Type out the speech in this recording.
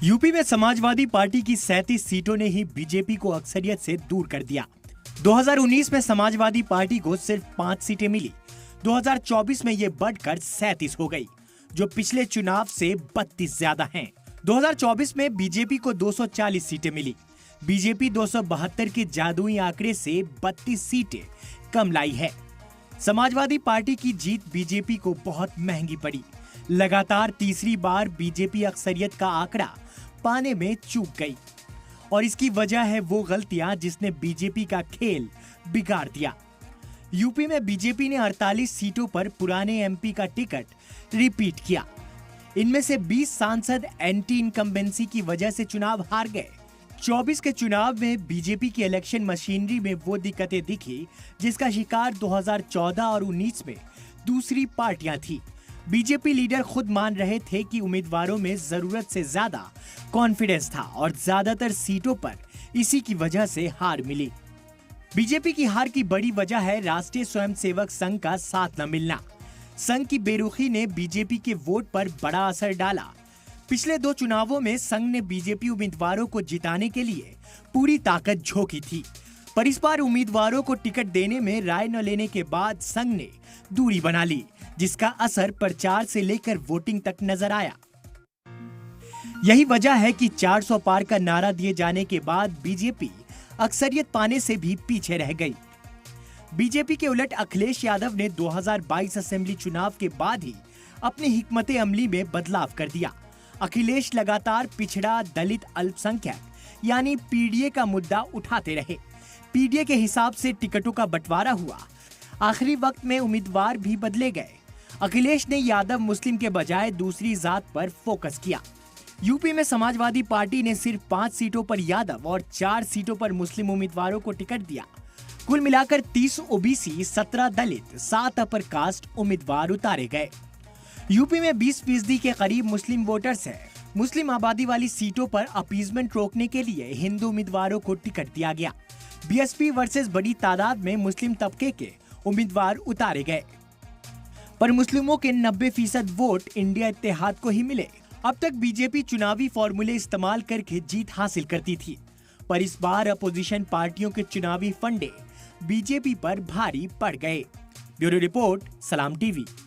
UP में Samajwadi party की 37 सीटों ने ही बीजेपी को अक्सरियत से दूर कर दिया। 2019 में समाजवादी पार्टी को सिर्फ 5 सीटें मिली। 2024 में ये बढ़कर 37 हो गई, जो पिछले चुनाव से 32 ज्यादा हैं। 2024 में बीजेपी को 240 सीटें मिली। बीजेपी 272 के जादुई आंकड़े से 32 सीटें कम लाई है। समाजवादी पार्टी की जीत बीजेपी को बहुत महंगी पड़ी। लगातार तीसरी बार बीजेपी अक्सरियत का आंकड़ा पाने में चूक गई और इसकी वजह है वो गलतियां जिसने बीजेपी का खेल बिगाड़ दिया। यूपी में बीजेपी ने 48 सीटों पर पुराने एमपी का टिकट रिपीट किया। इनमें से 20 सांसद एंटी इनकम्बेंसी की वजह से चुनाव हार गए। 24 के चुनाव में बीजेपी की इलेक्शन मशीनरी में वो दिक्कतें दिखी जिसका शिकार 2014 और 19 में दूसरी पार्टियां थी। बीजेपी लीडर खुद मान रहे थे कि उम्मीदवारों में जरूरत से ज्यादा कॉन्फिडेंस था और ज्यादातर सीटों पर इसी की वजह से हार मिली। बीजेपी की हार की बड़ी वजह है राष्ट्रीय स्वयंसेवक संघ का साथ न मिलना। संघ की बेरुखी ने बीजेपी के वोट पर बड़ा असर डाला। पिछले 2 चुनावों में संघ ने बीजेपी उम्मीदवारों को जिताने के लिए पूरी ताकत झोंकी थी, पर इस बार उम्मीदवारों को टिकट देने में राय न लेने के बाद संघ ने दूरी बना ली, जिसका असर प्रचार से लेकर वोटिंग तक नजर आया। यही वजह है कि 400 पार का नारा दिए जाने के बाद बीजेपी अक्सरियत पाने से भी पीछे रह गई। बीजेपी के उलट अखिलेश यादव ने 2022 असेंबली चुनाव के बाद ही अपनी हिकमत अमली में बदलाव कर दिया। अखिलेश लगातार पिछड़ा, दलित, अल्पसंख्यक यानी पीडीए का मुद्दा उठाते रहे। पीडीए के हिसाब से टिकटों का बंटवारा हुआ। आखिरी वक्त में उम्मीदवार भी बदले गए। अखिलेश ने यादव मुस्लिम के बजाय दूसरी जात पर फोकस किया। यूपी में समाजवादी पार्टी ने सिर्फ 5 सीटों पर यादव और 4 सीटों पर मुस्लिम उम्मीदवारों को टिकट दिया। कुल मिलाकर 30 ओबीसी, 17 दलित, 7 अपर कास्ट उम्मीदवार उतारे गए। यूपी में 20% के करीब मुस्लिम वोटर्स हैं। मुस्लिम आबादी वाली सीटों पर अपीजमेंट रोकने के लिए हिंदू उम्मीदवारों को टिकट दिया गया। बीएसपी वर्सेस बड़ी तादाद में मुस्लिम तबके के उम्मीदवार उतारे गए, पर मुस्लिमों के 90% वोट इंडिया इत्तेहाद को ही मिले। अब तक बीजेपी चुनावी फॉर्मूले इस्तेमाल करके जीत हासिल करती थी, पर इस बार अपोजिशन पार्टियों के चुनावी फंडे बीजेपी पर भारी पड़ गए। ब्यूरो रिपोर्ट, सलाम टीवी।